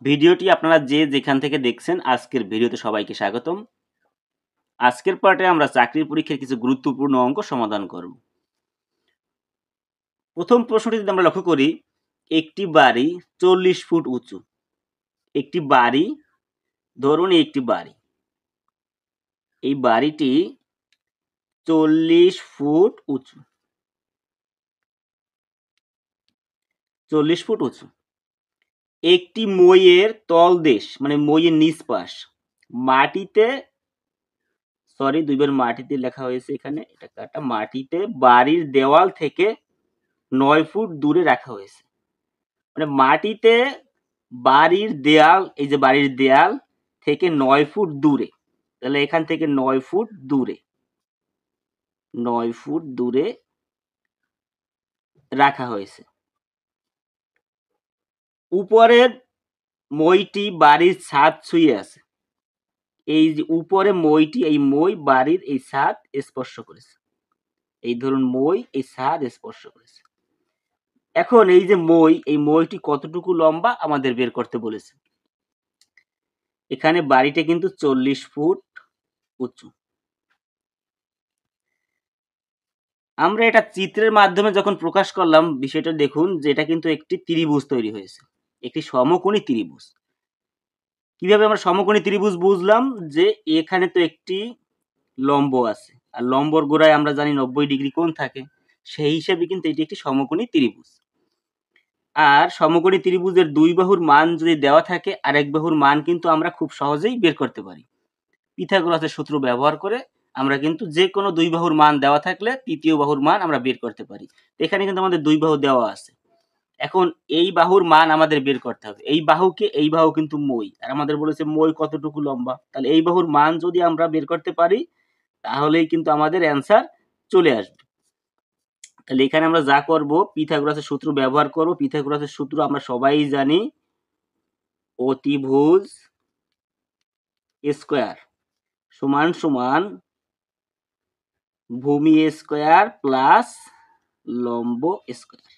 ভিডিওটি আপনারা যে যেখান থেকে দেখছেন আজকের ভিডিওতে সবাইকে স্বাগতম। আজকের পার্টে আমরা চাকরির পরীক্ষার কিছু গুরুত্বপূর্ণ অঙ্ক সমাধান করব। প্রথম প্রশ্নটি যদি আমরা লক্ষ্য করি, একটি বাড়ি 40 ফুট উঁচু। একটি বাড়ি, ধরুন একটি বাড়ি, এই বাড়িটি 40 ফুট উঁচু। 40 ফুট উঁচু। একটি মইয়ের তলদেশ মানে মইয়ের নিচ পাশ মাটিতে, সরি দুইবার মাটিতে লেখা হয়েছে এখানে, এটা কাটা, মাটিতে বাড়ির দেওয়াল থেকে 9 ফুট দূরে রাখা হয়েছে। মানে মাটিতে বাড়ির দেয়াল, এই যে বাড়ির দেয়াল থেকে 9 ফুট দূরে, তাহলে এখান থেকে 9 ফুট দূরে, 9 ফুট দূরে রাখা হয়েছে। উপরের মইটি বাড়ির ছাদ ছুঁয়ে আছে। এই যে উপরে মইটি, এই মই বাড়ির এই ছাদ স্পর্শ করেছে। এই ধরুন মই এই ছাদ স্পর্শ করেছে। এখন এই যে মই, এই মইটি কতটুকু লম্বা আমাদের বের করতে বলেছে। এখানে বাড়িটা কিন্তু 40 ফুট উঁচু। আমরা এটা চিত্রের মাধ্যমে যখন প্রকাশ করলাম, বিষয়টা দেখুন যে এটা কিন্তু একটি ত্রিভুজ তৈরি হয়েছে, একটি সমকোণী ত্রিভুজ। কিভাবে আমরা সমকোণী ত্রিভুজ বুঝলাম, যে এখানে তো একটি লম্ব আছে, আর লম্বর গোড়ায় আমরা জানি 90 ডিগ্রি কোণ থাকে, সেই হিসেবে কিন্তু এটি একটি সমকোণী ত্রিভুজ। আর সমকোণী ত্রিভুজের দুই বাহুর মান যদি দেওয়া থাকে, আরেক বাহুর মান কিন্তু আমরা খুব সহজেই বের করতে পারি। পিথাগোরাসের সূত্র ব্যবহার করে আমরা কিন্তু যে কোনো দুই বাহুর মান দেওয়া থাকলে তৃতীয় বাহুর মান আমরা বের করতে পারি। এখানে কিন্তু আমাদের দুই বাহু দেওয়া আছে। এখন এই বাহুর মান আমাদের বের করতে হবে। এই বাহুকে, এই বাহু কিন্তু মই, আর আমাদের বলেছে মই কতটুকু লম্বা, তাহলে এই বাহুর মান যদি আমরা বের করতে পারি তাহলেই কিন্তু আমাদের অ্যান্সার চলে আসবে। তাহলে এখানে আমরা যা করব, পিথাগোরাসের সূত্র ব্যবহার করব। পিথাগোরাসের সূত্র আমরা সবাই জানি, অতিভুজ স্কয়ার সমান সমান ভূমি স্কয়ার প্লাস লম্ব স্কয়ার।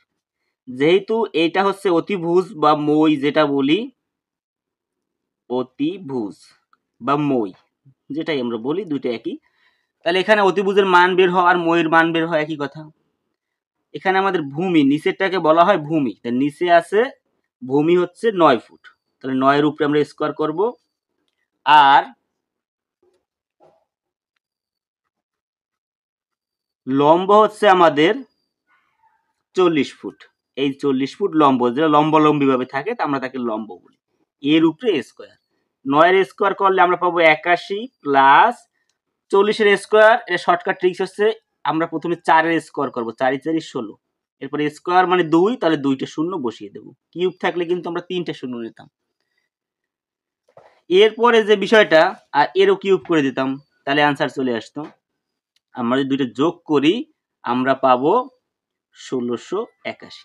যেহেতু এটা হচ্ছে অতিভুজ বা মই, যেটা বলি অতিভুজ বা মই, যেটাই আমরা বলি, দুইটা একই। তাহলে এখানে অতিভুজের মান বের হয় আর মইয়ের মান বের হয়, একই কথা। এখানে আমাদের ভূমি, নিচেরটাকে বলা হয় ভূমি, তার নিচে আছে ভূমি হচ্ছে 9 ফুট, তাহলে 9 এর উপরে আমরা স্কয়ার করব। আর লম্ব হচ্ছে আমাদের 40 ফুট। এই 40 ফুট লম্ব, যেটা লম্বালম্বি ভাবে থাকে, তা আমরা তাকে লম্ব বলি। এর উপরে স্কয়ার, 9 এর স্কয়ার করলে আমরা পাবো 81 প্লাস 40 এর স্কয়ার। এর শর্টকাট ট্রিক্স হচ্ছে আমরা প্রথমে 4 এর স্কয়ার করব, 4 4 16, এরপরে স্কয়ার মানে 2, তাহলে 2টা শূন্য বসিয়ে দেব। কিউব থাকলে কিন্তু আমরা 3টে শূন্য নিতাম। এরপরে যে বিষয়টা, আর এরও কিউব করে দিতাম, তাহলে आंसर চলে আসতো। আমরা যদি দুইটা যোগ করি আমরা পাবো 1681।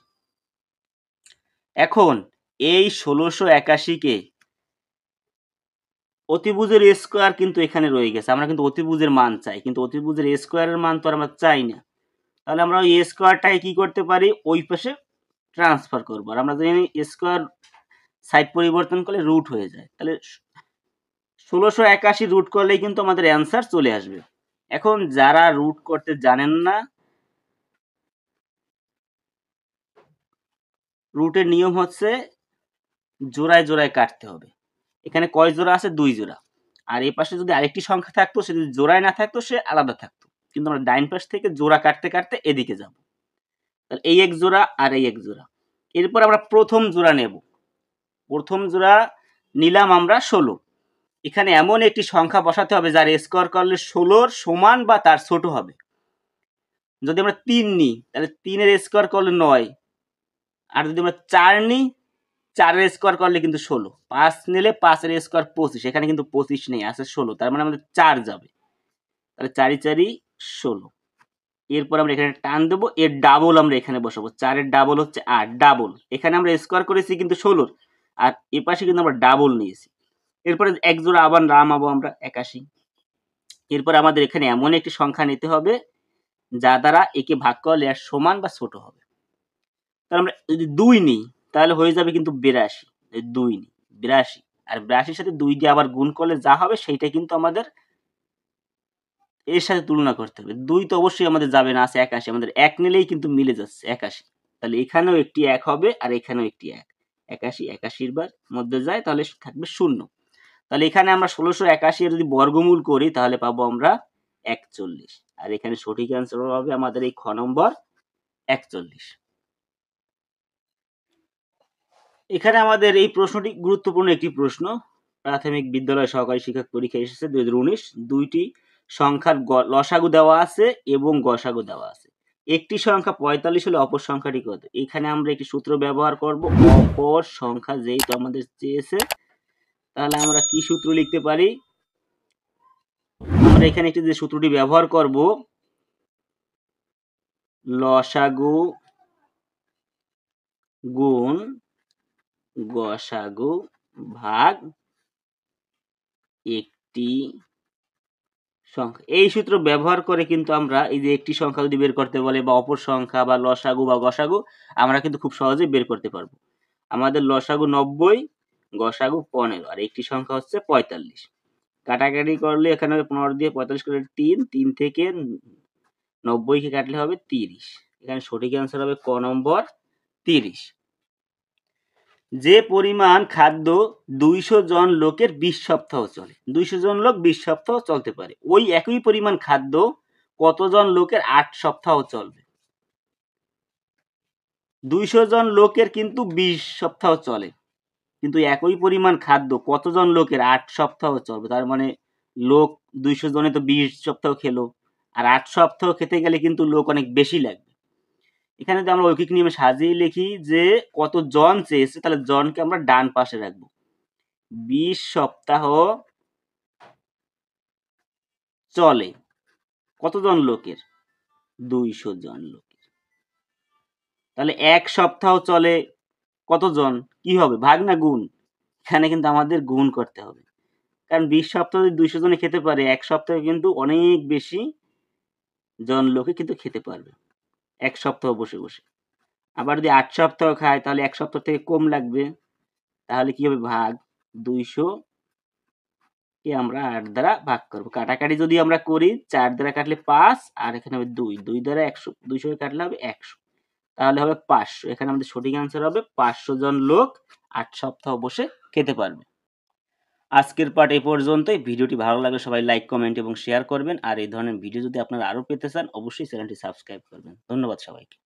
এখন এই 1681 কে অতিভুজের স্কয়ার কিন্তু এখানে রয়ে গেছে, আমরা কিন্তু অতিভুজের মান চাই, কিন্তু অতিভুজের স্কয়ারের মান তো আমরা চাই না। তাহলে আমরা ওই স্কয়ারটাকে কি করতে পারি, ওই পাশে ট্রান্সফার করব। আর আমরা জানি স্কয়ার সাইড পরিবর্তন করলে রুট হয়ে যায়, তাহলে 1681 রুট করলেই কিন্তু আমাদের অ্যান্সার চলে আসবে। এখন যারা রুট করতে জানেন না, রুটের নিয়ম হচ্ছে জোড়ায় জোড়ায় কাটতে হবে। এখানে কয় জোড়া আছে, 2 জোড়া। আর এই পাশে যদি আরেকটি সংখ্যা থাকতো, সে যদি জোড়ায় না থাকতো সে আলাদা থাকতো, কিন্তু আমরা ডাইন পাশ থেকে জোড়া কাটতে কাটতে এদিকে যাব। তাহলে এই এক জোড়া আর এই এক জোড়া। এরপর আমরা প্রথম জোড়া নেব। প্রথম জোড়া নিলাম আমরা 16। এখানে এমন একটি সংখ্যা বসাতে হবে যার স্কয়ার করলে 16 সমান বা তার ছোট হবে। যদি আমরা 3 নিই তাহলে 3 এর স্কয়ার করলে 9, আর যদি আমরা 4 নিই 4 এর স্কয়ার করলে কিন্তু 16, 5 নিলে 5 এর স্কয়ার 25, এখানে কিন্তু 25 নেই, আছে 16, তার মানে আমাদের 4 যাবে। তাহলে 4 4 16। এরপর আমরা এখানে টান দেব, এর ডাবল আমরা এখানে বসাবো। 4 এর ডাবল হচ্ছে 8, ডাবল। এখানে আমরা স্কয়ার করেছি কিন্তু 16, আর এই পাশে কিন্তু আমরা ডাবল নিয়েছি। এরপরে এক জোড়া আবার নামাবো আমরা 81। এরপর আমাদের এখানে এমন একটি সংখ্যা নিতে হবে যা দ্বারা একে ভাগ করলে আর সমান বা ছোট হবে। তাহলে আমরা যদি 2 নিই তাহলে হয়ে যাবে কিন্তু 82। 2 নিই, 82, আর 82 সাথে 2 দিয়ে আবার গুণ করলে যা হবে সেইটা কিন্তু আমাদের এর সাথে তুলনা করতে হবে। 2 তো অবশ্যই আমাদের যাবে না, আছে 81, আমাদের 1 নিলেই কিন্তু মিলে যাচ্ছে 81। তাহলে এখানেও একটি 1 হবে আর এখানেও একটি 1। 81 81 বার মধ্যে যায়, তাহলে থাকবে 0। তাহলে এখানে আমরা 1681 এর যদি বর্গমূল করি তাহলে পাবো আমরা 41, আর এখানে সঠিক অ্যান্সার হবে আমাদের এই খ নম্বর 41। এখানে আমাদের এই প্রশ্নটি গুরুত্বপূর্ণ একটি প্রশ্ন। প্রাথমিক বিদ্যালয় সহকারী শিক্ষক পরীক্ষা এসেছে 2019। দুইটি সংখ্যার লসাগু দেওয়া আছে এবং গসাগু দেওয়া আছে। একটি সংখ্যা 45 হলে অপর সংখ্যাটি কত? এখানে আমরা একটি সূত্র ব্যবহার করব, অপর সংখ্যা যেহেতু আমাদের চেয়েছে, তাহলে আমরা কি সূত্র লিখতে পারি? আমরা এখানে একটি যে সূত্রটি ব্যবহার করব, লসাগু গুণ গসাগু ভাগ একটি সংখ্যা। এই সূত্র ব্যবহার করে কিন্তু আমরা এই যে একটি সংখ্যা যদি বের করতে বলে বা অপর সংখ্যা বা লসাগু বা গসাগু, আমরা কিন্তু খুব সহজেই বের করতে পারবো। আমাদের লসাগু 90, গসাগু 15, আর একটি সংখ্যা হচ্ছে 45। কাটাকাটি করলে এখানে 15 দিয়ে 45 করে 3, 3 থেকে 90 কে কাটলে হবে 30। এখানে সঠিক অ্যান্সার হবে ক নম্বর 30। যে পরিমাণ খাদ্য 200 জন লোকের 20 সপ্তাহ চলে, 200 জন লোক 20 সপ্তাহ চলতে পারে, ওই একই পরিমাণ খাদ্য কতজন লোকের 8 সপ্তাহ চলবে? 200 জন লোকের কিন্তু 20 সপ্তাহ চলে, কিন্তু একই পরিমাণ খাদ্য কতজন লোকের 8 সপ্তাহ চলবে? তার মানে লোক 200 জনে তো 20 সপ্তাহ খেলো, আর 8 সপ্তাহ খেতে গেলে কিন্তু লোক অনেক বেশি লাগবে। এখানে যদি আমরা ঐকিক নিয়মে সাজিয়ে লিখি যে কত জন চেয়েছে, তাহলে জনকে আমরা ডান পাশে রাখবো। 20 সপ্তাহ চলে কতজন লোকের? 200 জন লোকের। তাহলে 1 সপ্তাহ চলে কতজন? কি হবে, ভাগ না গুণ? এখানে কিন্তু আমাদের গুণ করতে হবে, কারণ 20 সপ্তাহ যদি 200 জনে খেতে পারে, 1 সপ্তাহে কিন্তু অনেক বেশি জন লোকে কিন্তু খেতে পারবে 1 সপ্তাহ বসে বসে। আবার যদি 8 সপ্তাহ খায় তাহলে 1 সপ্তাহ থেকে কম লাগবে, তাহলে কি হবে, ভাগ 200 কে আমরা 8 দ্বারা ভাগ করব। কাটাকাটি যদি আমরা করি, 4 দ্বারা কাটলে 5, আর এখানে হবে 2, 2 দ্বারা 100, 200 কে কাটলে হবে 100, তাহলে হবে 500। এখানে আমাদের সঠিক অ্যান্সার হবে 500 জন লোক 8 সপ্তাহ বসে খেতে পারবে। আজকের পার্ট এই পর্যন্তই। ভিডিওটি ভালো লাগলে সবাই লাইক, কমেন্ট এবং শেয়ার করবেন, আর এই ধরনের ভিডিও যদি আপনারা আরো পেতে চান অবশ্যই চ্যানেলটি সাবস্ক্রাইব করবেন। ধন্যবাদ সবাইকে।